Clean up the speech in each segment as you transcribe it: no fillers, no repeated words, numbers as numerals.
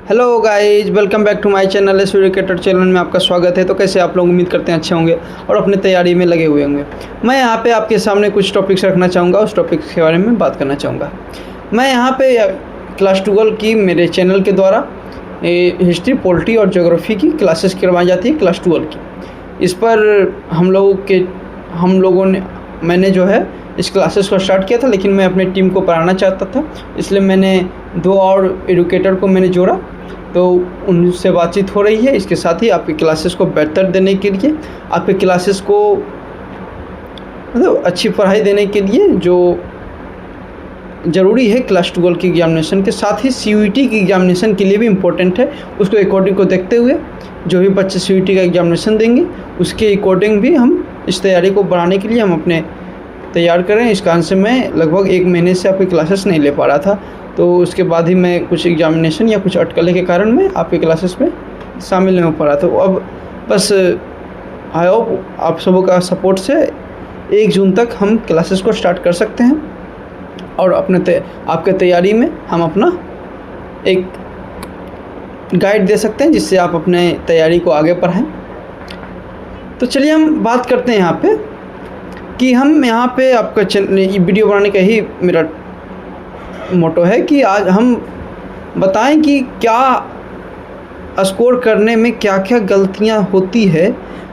Hello guys, welcome back to my channel educator channel में आपका स्वागत है। तो कैसे आप लोग उम्मीद करते हैं अच्छे होंगे और अपने तैयारी में लगे हुए होंगे। मैं यहाँ पे आपके सामने कुछ टॉपिक्स रखना चाहूँगा, उस टॉपिक के बारे में बात करना चाहूँगा। मैं यहाँ पे क्लास 12 की मेरे चैनल के द्वारा हिस्ट्री, पॉलिटी और ज्योग्राफी की क्लासेस करवाई जाती है क्लास 12 की। इस पर मैंने जो है इस क्लासेस को स्टार्ट किया था, लेकिन मैं अपने टीम को पढ़ाना चाहता था, इसलिए मैंने 2 और एजुकेटर को मैंने जोड़ा। तो उनसे बातचीत हो रही है। इसके साथ ही आपकी क्लासेस को बेहतर देने के लिए, आपके क्लासेस को मतलब अच्छी पढ़ाई देने के लिए जो ज़रूरी है क्लास 12 की एग्जामिनेशन के साथ ही CUET की एग्जामिनेशन के लिए भी इम्पोर्टेंट है। उसको अकॉर्डिंग को देखते हुए जो भी बच्चे CUET का एग्जामिनेशन देंगे उसके अकॉर्डिंग भी हम इस तैयारी को बढ़ाने के लिए हम अपने तैयार करें। इस कारण से मैं लगभग 1 महीने से आपकी क्लासेस नहीं ले पा रहा था, तो उसके बाद ही मैं कुछ एग्जामिनेशन या कुछ अटकलें के कारण मैं आपकी क्लासेस में शामिल नहीं हो पा रहा था। अब बस आई होप आप सबों का सपोर्ट से 1 जून तक हम क्लासेस को स्टार्ट कर सकते हैं और आपके तैयारी में हम अपना एक गाइड दे सकते हैं, जिससे आप अपने तैयारी को आगे बढ़ाएं। तो चलिए हम बात करते हैं यहाँ पे कि हम यहाँ पे आपका वीडियो बनाने का ही मेरा मोटो है कि आज हम बताएं कि क्या स्कोर करने में क्या क्या गलतियाँ होती है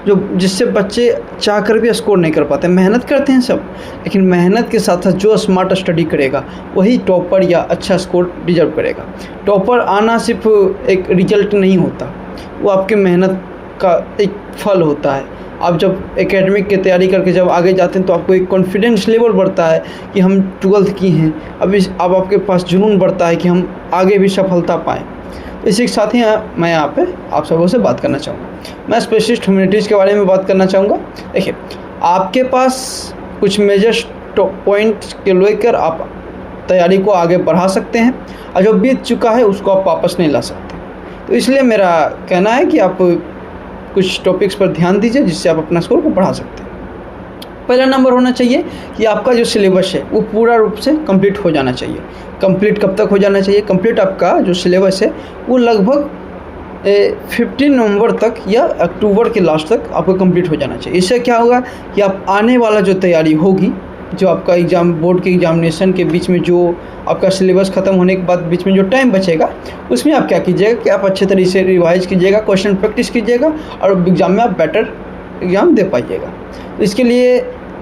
जो जिससे बच्चे चाहकर भी स्कोर नहीं कर पाते। मेहनत करते हैं सब, लेकिन मेहनत के साथ साथ जो स्मार्ट स्टडी करेगा वही टॉपर या अच्छा स्कोर डिजर्व करेगा। टॉपर आना सिर्फ एक रिजल्ट नहीं होता, वो आपके मेहनत का एक फल होता है। आप जब एकेडमिक की तैयारी करके जब आगे जाते हैं तो आपको एक कॉन्फिडेंस लेवल बढ़ता है कि हम 12th की हैं। अब आपके पास जुनून बढ़ता है कि हम आगे भी सफलता पाएँ। तो इसी के साथ ही मैं यहाँ पे आप सबों से बात करना चाहूँगा। मैं स्पेशलिस्ट ह्यूमैनिटीज़ के बारे में बात करना चाहूँगा। देखिए, आपके पास कुछ मेजर पॉइंट्स के लेकर आप तैयारी को आगे बढ़ा सकते हैं, और जो बीत चुका है उसको आप वापस नहीं ला सकते। तो इसलिए मेरा कहना है कि आप कुछ टॉपिक्स पर ध्यान दीजिए, जिससे आप अपना स्कोर को बढ़ा सकते हैं। पहला नंबर होना चाहिए कि आपका जो सिलेबस है वो पूरा रूप से कंप्लीट हो जाना चाहिए। कंप्लीट कब तक हो जाना चाहिए? कंप्लीट आपका जो सिलेबस है वो लगभग 15 नवंबर तक या अक्टूबर के लास्ट तक आपको कंप्लीट हो जाना चाहिए। इससे क्या होगा कि आप आने वाला जो तैयारी होगी, जो आपका एग्ज़ाम बोर्ड के एग्जामिनेशन के बीच में जो आपका सिलेबस ख़त्म होने के बाद बीच में जो टाइम बचेगा, उसमें आप क्या कीजिएगा कि आप अच्छे तरीके से रिवाइज कीजिएगा, क्वेश्चन प्रैक्टिस कीजिएगा और एग्ज़ाम में आप बेटर एग्ज़ाम दे पाइएगा। तो इसके लिए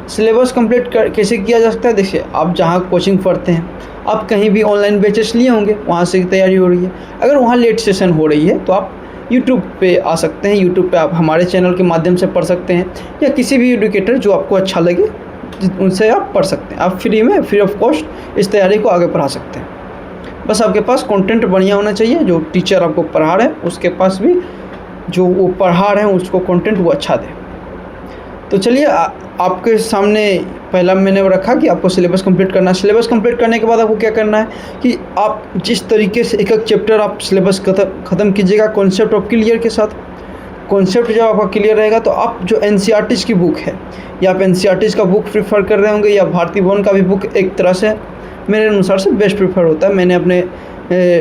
सिलेबस कंप्लीट कैसे किया जा सकता है? देखिए, आप जहाँ कोचिंग पढ़ते हैं, आप कहीं भी ऑनलाइन बैचेस लिए होंगे, वहाँ से तैयारी हो रही है। अगर वहाँ लेट सेशन हो रही है तो आप यूट्यूब पे आ सकते हैं। यूट्यूब पे आप हमारे चैनल के माध्यम से पढ़ सकते हैं, या किसी भी एजुकेटर जो आपको अच्छा लगे उनसे आप पढ़ सकते हैं। आप फ्री ऑफ कॉस्ट इस तैयारी को आगे बढ़ा सकते हैं। बस आपके पास कंटेंट बढ़िया होना चाहिए। जो टीचर आपको पढ़ा रहे हैं उसके पास भी जो वो पढ़ा रहे हैं उसको कंटेंट वो अच्छा दे। तो चलिए, आपके सामने पहला मैंने रखा कि आपको सिलेबस कंप्लीट करना है। सिलेबस कंप्लीट करने के बाद आपको क्या करना है कि आप जिस तरीके से एक चैप्टर आप सिलेबस ख़त्म कीजिएगा कॉन्सेप्ट ऑफ क्लियर के साथ। कॉन्सेप्ट जब आपका क्लियर रहेगा तो आप जो NCERT की बुक है, या आप NCERT का बुक प्रीफर कर रहे होंगे, या भारती भवन का भी बुक एक तरह से मेरे अनुसार से बेस्ट प्रीफर होता है। मैंने अपने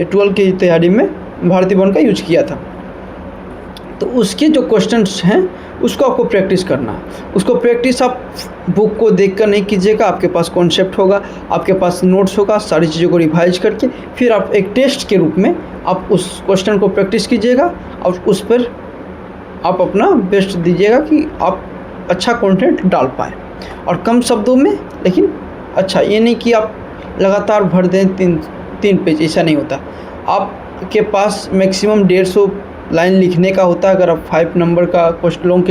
12 की तैयारी में भारती भवन का यूज किया था। तो उसके जो क्वेश्चंस हैं उसको आपको प्रैक्टिस करना है। उसको प्रैक्टिस आप बुक को देखकर नहीं कीजिएगा। आपके पास कॉन्सेप्ट होगा, आपके पास नोट्स होगा, सारी चीज़ों को रिवाइज करके फिर आप एक टेस्ट के रूप में आप उस क्वेश्चन को प्रैक्टिस कीजिएगा और उस पर आप अपना बेस्ट दीजिएगा कि आप अच्छा कंटेंट डाल पाएँ, और कम शब्दों में लेकिन अच्छा। ये नहीं कि आप लगातार भर दें 3 पेज, ऐसा नहीं होता। आपके पास मैक्सिमम 150 लाइन लिखने का होता है। अगर आप 5 नंबर का लॉन्ग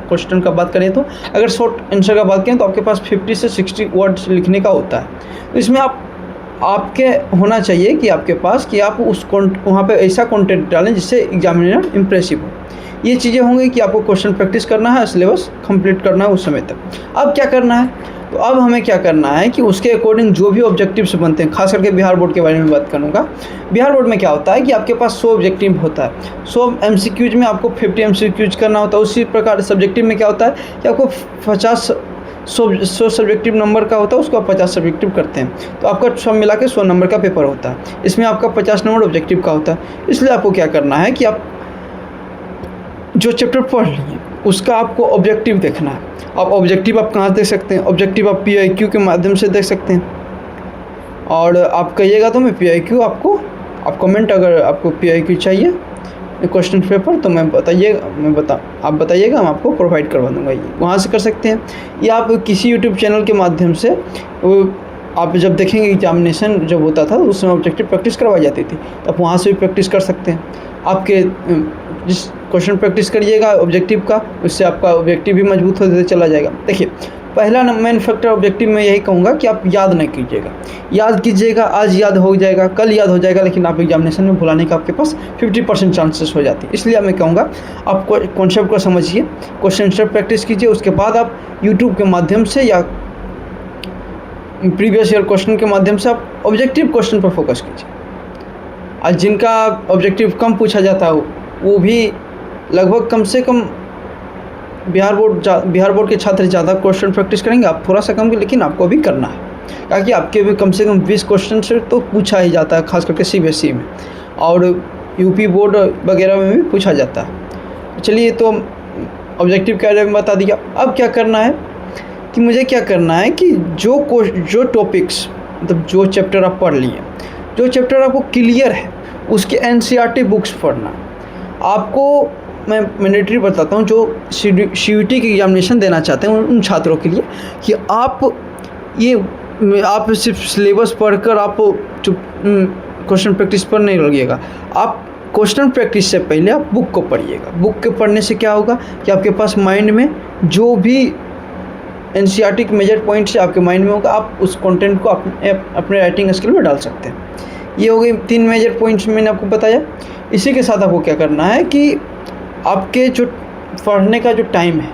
क्वेश्चन का बात करें तो, अगर शॉर्ट आंसर का बात करें तो आपके पास 50 से 60 वर्ड्स लिखने का होता है। तो इसमें आपके होना चाहिए कि आपके पास कि आप वहाँ पे ऐसा कंटेंट डालें जिससे एग्जामिनर इम्प्रेसिव हो। ये चीज़ें होंगी कि आपको क्वेश्चन प्रैक्टिस करना है, सिलेबस कंप्लीट करना है उस समय तक। अब क्या करना है? तो अब हमें क्या करना है कि उसके अकॉर्डिंग जो भी ऑब्जेक्टिव्स बनते हैं, खास करके बिहार बोर्ड के बारे में बात करूँगा। बिहार बोर्ड में क्या होता है कि आपके पास 100 ऑब्जेक्टिव होता है। 100 MCQs में आपको 50 MCQs करना होता है। उसी प्रकार सब्जेक्टिव में क्या होता है कि आपको 100 सब्जेक्टिव नंबर का होता है, उसको आप 50 सब्जेक्टिव करते हैं, तो आपका सब मिला के 100 नंबर का पेपर होता है। इसमें आपका 50 नंबर ऑब्जेक्टिव का होता है। इसलिए आपको क्या करना है कि आप जो चैप्टर पढ़ लिए उसका आपको ऑब्जेक्टिव देखना है। आप ऑब्जेक्टिव आप कहाँ देख सकते हैं? ऑब्जेक्टिव आप PIQ के माध्यम से देख सकते हैं। और आप कहिएगा तो मैं PIQ आपको, आप कमेंट अगर आपको PIQ चाहिए क्वेश्चन पेपर तो आप बताइएगा, हम आपको प्रोवाइड करवा दूँगा। ये वहाँ से कर सकते हैं, या आप किसी यूट्यूब चैनल के माध्यम से आप जब देखेंगे एग्जामिनेशन जब होता था उस समय ऑब्जेक्टिव प्रैक्टिस करवाई जाती थी, तो आप वहाँ से भी प्रैक्टिस कर सकते हैं। आपके जिस क्वेश्चन प्रैक्टिस करिएगा ऑब्जेक्टिव का, उससे आपका ऑब्जेक्टिव भी मजबूत होते चला जाएगा। देखिए, पहला मेन फैक्टर ऑब्जेक्टिव में यही कहूँगा कि आप याद नहीं कीजिएगा, याद कीजिएगा, आज याद हो जाएगा, कल याद हो जाएगा, लेकिन आप एग्जामिनेशन में भुलाने का आपके पास 50% चांसेस हो जाती है। इसलिए मैं कहूँगा आप कॉन्सेप्ट को समझिए, क्वेश्चन आंसर प्रैक्टिस कीजिए, उसके बाद आप यूट्यूब के माध्यम से या प्रीवियस ईयर क्वेश्चन के माध्यम से आप ऑब्जेक्टिव क्वेश्चन पर फोकस कीजिए। आज जिनका ऑब्जेक्टिव कम पूछा जाता है वो भी लगभग कम से कम बिहार बोर्ड के छात्र ज़्यादा क्वेश्चन प्रैक्टिस करेंगे, आप थोड़ा सा कम, लेकिन आपको भी करना है, ताकि आपके भी कम से कम 20 क्वेश्चन से तो पूछा ही जाता है, खास करके CBSE में, और यूपी बोर्ड वगैरह में भी पूछा जाता है। चलिए, तो ऑब्जेक्टिव के बारे में बता दिया। अब क्या करना है कि मुझे क्या करना है कि जो टॉपिक्स, मतलब जो चैप्टर आप पढ़ लिए, जो चैप्टर आपको क्लियर है उसके NCERT बुक्स पढ़ना। आपको मैं मैंडेटरी बताता हूँ जो CUET की एग्जामिनेशन देना चाहते हैं उन छात्रों के लिए, कि आप सिर्फ सिलेबस पढ़कर आप क्वेश्चन प्रैक्टिस पर नहीं लगिएगा। आप क्वेश्चन प्रैक्टिस से पहले आप बुक को पढ़िएगा। बुक के पढ़ने से क्या होगा कि आपके पास माइंड में जो भी NCERT के मेजर पॉइंट से आपके माइंड में होगा, आप उस कंटेंट को अपने राइटिंग स्किल में डाल सकते हैं। ये हो गई 3 मेजर पॉइंट्स मैंने आपको बताया। इसी के साथ आपको क्या करना है कि आपके जो पढ़ने का जो टाइम है,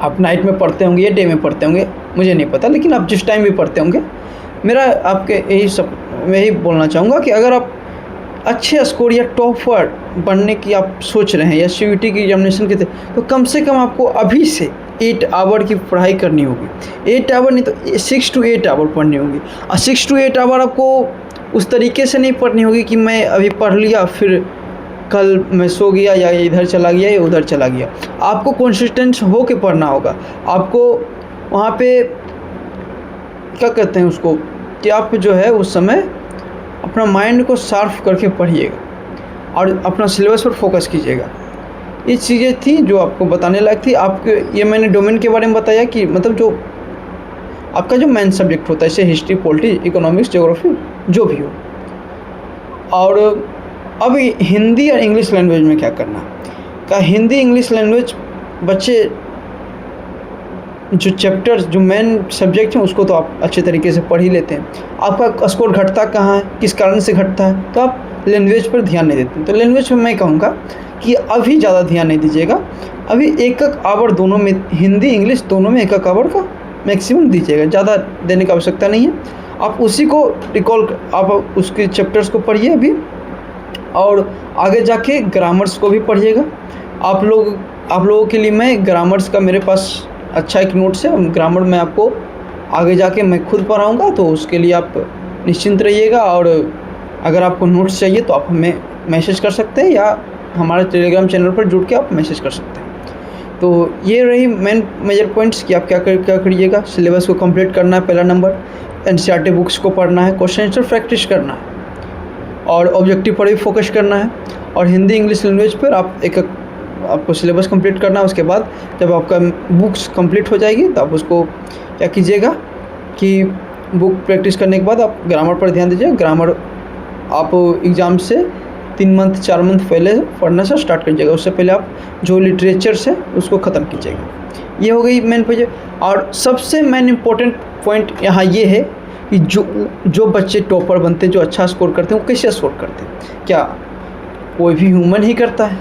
आप नाइट में पढ़ते होंगे या डे में पढ़ते होंगे, मुझे नहीं पता, लेकिन आप जिस टाइम भी पढ़ते होंगे, मेरा आपके यही बोलना चाहूँगा कि अगर आप अच्छे स्कोर या टॉपर बनने की आप सोच रहे हैं या CUET की एग्जामिनेशन के, तो कम से कम आपको अभी से 8 आवर की पढ़ाई करनी होगी। 8 आवर नहीं तो 6 to 8 आवर पढ़नी होगी। और 6 to 8 आवर आपको उस तरीके से नहीं पढ़नी होगी कि मैं अभी पढ़ लिया फिर कल मैं सो गया या इधर चला गया या उधर चला गया। आपको कंसिस्टेंट हो के पढ़ना होगा। आपको वहाँ पे क्या कहते हैं उसको, कि आप जो है उस समय अपना माइंड को शार्प करके पढ़िएगा और अपना सिलेबस पर फोकस कीजिएगा। ये चीज़ें थी जो आपको बताने लायक थी। आपके ये मैंने डोमेन के बारे में बताया कि मतलब जो आपका जो मेन सब्जेक्ट होता है, जैसे हिस्ट्री, पॉलिटी, इकोनॉमिक्स, ज्योग्राफी, जो भी हो। और अब हिंदी और इंग्लिश लैंग्वेज में क्या करना का, हिंदी इंग्लिश लैंग्वेज बच्चे जो चैप्टर्स जो मेन सब्जेक्ट हैं उसको तो आप अच्छे तरीके से पढ़ ही लेते हैं। आपका स्कोर घटता कहाँ है, किस कारण से घटता है, तो आप लैंग्वेज पर ध्यान नहीं देते। तो लैंग्वेज में मैं कहूँगा कि अभी ज़्यादा ध्यान नहीं दीजिएगा। अभी 1-1 आवर दोनों में, हिंदी इंग्लिश दोनों में 1-1 आवर का मैक्सिमम दीजिएगा, ज़्यादा देने की आवश्यकता नहीं है। आप उसी को रिकॉल, आप उसके चैप्टर्स को पढ़िए अभी, और आगे जाके ग्रामर्स को भी पढ़िएगा। आप लोगों के लिए मैं ग्रामर्स का मेरे पास अच्छा एक नोट्स है, ग्रामर में आपको आगे जाके मैं खुद पढ़ाऊँगा, तो उसके लिए आप निश्चिंत रहिएगा। और अगर आपको नोट्स चाहिए तो आप हमें मैसेज कर सकते हैं या हमारे टेलीग्राम चैनल पर जुड़ के आप मैसेज कर सकते हैं। तो ये रही मेन मेजर पॉइंट्स कि आप क्या करिएगा। सिलेबस को कंप्लीट करना है, पहला नंबर। NCERT बुक्स को पढ़ना है, क्वेश्चन आंसर प्रैक्टिस करना है, और ऑब्जेक्टिव पर भी फोकस करना है। और हिंदी इंग्लिश लैंग्वेज पर आपको सिलेबस कंप्लीट करना है। उसके बाद जब आपका बुक्स कंप्लीट हो जाएगी तो आप उसको क्या कीजिएगा कि बुक प्रैक्टिस करने के बाद आप ग्रामर पर ध्यान दीजिए। ग्रामर आप एग्ज़ाम से 3 मंथ 4 मंथ पहले पढ़ना से स्टार्ट कीजिएगा। उससे पहले आप जो लिटरेचर्स है उसको ख़त्म कीजिएगा। ये हो गई मेन पेज। और सबसे मेन इम्पोर्टेंट पॉइंट यहाँ ये है कि जो बच्चे टॉपर बनते हैं, जो अच्छा स्कोर करते हैं, वो कैसे स्कोर करते हैं? क्या कोई भी ह्यूमन ही करता है,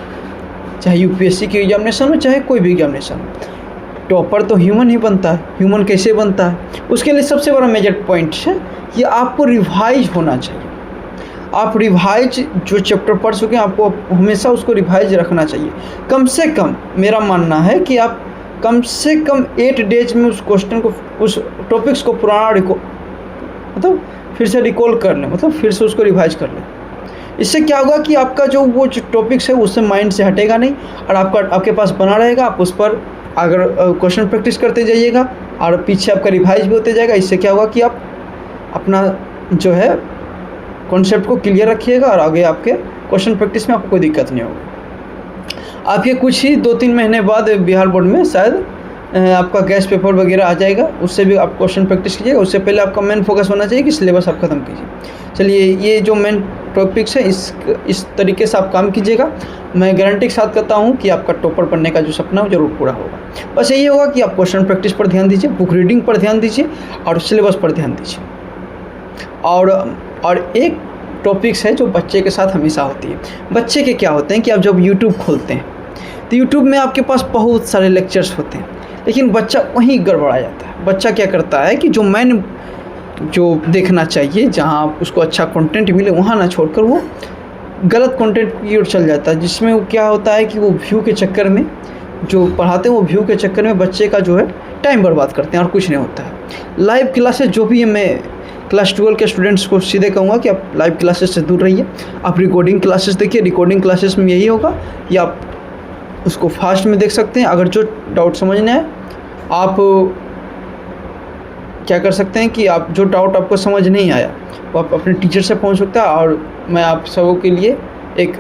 चाहे UPSC की एग्जामिनेशन हो चाहे कोई भी एग्जामिनेशन हो। टॉपर तो ह्यूमन ही बनता है। ह्यूमन कैसे बनता है? उसके लिए सबसे बड़ा मेजर पॉइंट है कि आपको रिवाइज होना चाहिए। आप रिवाइज जो चैप्टर पढ़ चुके हैं आपको हमेशा उसको रिवाइज रखना चाहिए। कम से कम मेरा मानना है कि आप कम से कम 8 डेज में उस क्वेश्चन को, उस टॉपिक्स को पुराना मतलब फिर से रिकॉल कर लें, मतलब फिर से उसको रिवाइज कर लें। इससे क्या होगा कि आपका जो टॉपिक्स है उससे माइंड से हटेगा नहीं और आपके पास बना रहेगा। आप उस पर अगर क्वेश्चन प्रैक्टिस करते जाइएगा और पीछे आपका रिवाइज भी होते जाएगा। इससे क्या होगा कि आप अपना जो है कॉन्सेप्ट को क्लियर रखिएगा और आगे आपके क्वेश्चन प्रैक्टिस में आपको कोई दिक्कत नहीं होगी। आपके कुछ ही 2-3 महीने बाद बिहार बोर्ड में शायद आपका गैस पेपर वगैरह आ जाएगा, उससे भी आप क्वेश्चन प्रैक्टिस कीजिएगा। उससे पहले आपका मेन फोकस होना चाहिए कि सिलेबस आप ख़त्म कीजिए। चलिए, ये जो मेन टॉपिक्स है इस तरीके से आप काम कीजिएगा। मैं गारंटी के साथ कहता हूँ कि आपका टॉपर बनने का जो सपना है ज़रूर पूरा होगा। बस यही होगा कि आप क्वेश्चन प्रैक्टिस पर ध्यान दीजिए, बुक रीडिंग पर ध्यान दीजिए और सिलेबस पर ध्यान दीजिए। और एक टॉपिक्स है जो बच्चे के साथ हमेशा होती है। बच्चे के क्या होते हैं कि आप जब यूट्यूब खोलते हैं तो यूट्यूब में आपके पास बहुत सारे लेक्चर्स होते हैं, लेकिन बच्चा वहीं गड़बड़ा जाता है। बच्चा क्या करता है कि जो देखना चाहिए, जहाँ उसको अच्छा कंटेंट मिले, वहाँ ना छोड़कर वो गलत कंटेंट की ओर चल जाता है, जिसमें वो क्या होता है कि वो व्यू के चक्कर में जो पढ़ाते हैं, वो व्यू के चक्कर में बच्चे का जो है टाइम बर्बाद करते हैं और कुछ नहीं होता है। लाइव क्लासेस जो भी है, मैं क्लास 12 के स्टूडेंट्स को सीधे कहूँगा कि आप लाइव क्लासेस से दूर रहिए। आप रिकॉर्डिंग क्लासेस देखिए। रिकॉर्डिंग क्लासेस में यही होगा कि आप उसको फास्ट में देख सकते हैं। अगर जो डाउट समझना है, आप क्या कर सकते हैं कि आप जो डाउट आपको समझ नहीं आया वो आप अपने टीचर से पूछ सकते हैं। और मैं आप सबों के लिए एक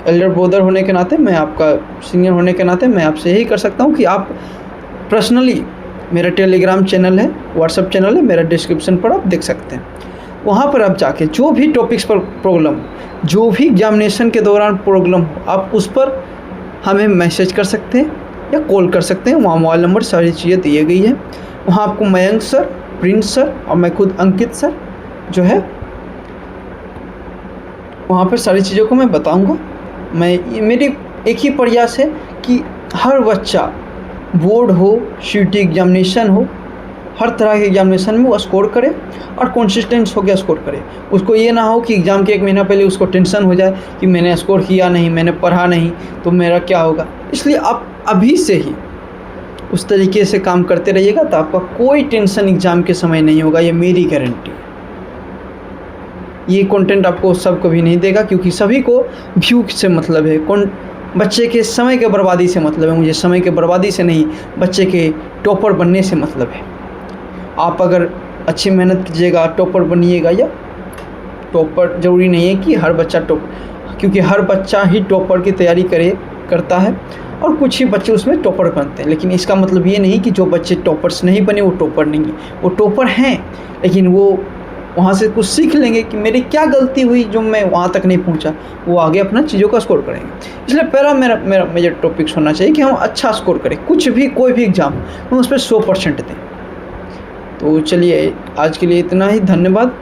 एल्डर ब्रदर होने के नाते, मैं आपका सीनियर होने के नाते मैं आपसे यही कर सकता हूँ कि आप पर्सनली, मेरा टेलीग्राम चैनल है, व्हाट्सएप चैनल है, मेरा डिस्क्रिप्शन पर आप देख सकते हैं। वहाँ पर आप जाके जो भी टॉपिक्स पर प्रॉब्लम, जो भी एग्जामिनेशन के दौरान प्रॉब्लम हो, आप उस पर हमें मैसेज कर सकते हैं या कॉल कर सकते हैं। वहाँ मोबाइल नंबर, सारी चीज़ें दी गई है। वहाँ आपको मयंक सर, प्रिंस सर और मैं खुद अंकित सर जो है, वहाँ पर सारी चीज़ों को मैं बताऊँगा। मेरी एक ही प्रयास है कि हर बच्चा, बोर्ड हो, सीटी एग्जामिनेशन हो, हर तरह के एग्जामिनेशन में वो स्कोर करे और कंसिस्टेंट होकर स्कोर करे। उसको ये ना हो कि एग्ज़ाम के 1 महीना पहले उसको टेंशन हो जाए कि मैंने स्कोर किया नहीं, मैंने पढ़ा नहीं, तो मेरा क्या होगा। इसलिए आप अभी से ही उस तरीके से काम करते रहिएगा तो आपका कोई टेंशन एग्ज़ाम के समय नहीं होगा, ये मेरी गारंटी है। ये कंटेंट आपको सब कभी नहीं देगा, क्योंकि सभी को व्यू से मतलब है, बच्चे के समय के बर्बादी से मतलब है। मुझे समय के बर्बादी से नहीं, बच्चे के टॉपर बनने से मतलब है। आप अगर अच्छी मेहनत कीजिएगा, टॉपर बनिएगा। या टॉपर ज़रूरी नहीं है कि हर बच्चा क्योंकि हर बच्चा ही टॉपर की तैयारी करता है और कुछ ही बच्चे उसमें टॉपर बनते हैं। लेकिन इसका मतलब ये नहीं कि जो बच्चे टॉपर्स नहीं बने वो टॉपर नहीं है। वो टॉपर हैं, लेकिन वो वहाँ से कुछ सीख लेंगे कि मेरी क्या गलती हुई जो मैं वहाँ तक नहीं पहुँचा। वो आगे अपना चीज़ों का स्कोर करेंगे। इसलिए पहला मेरा मेजर टॉपिक्स होना चाहिए कि हम अच्छा स्कोर करें। कुछ भी, कोई भी एग्ज़ाम हम उस पर 100% दें। तो चलिए, आज के लिए इतना ही। धन्यवाद।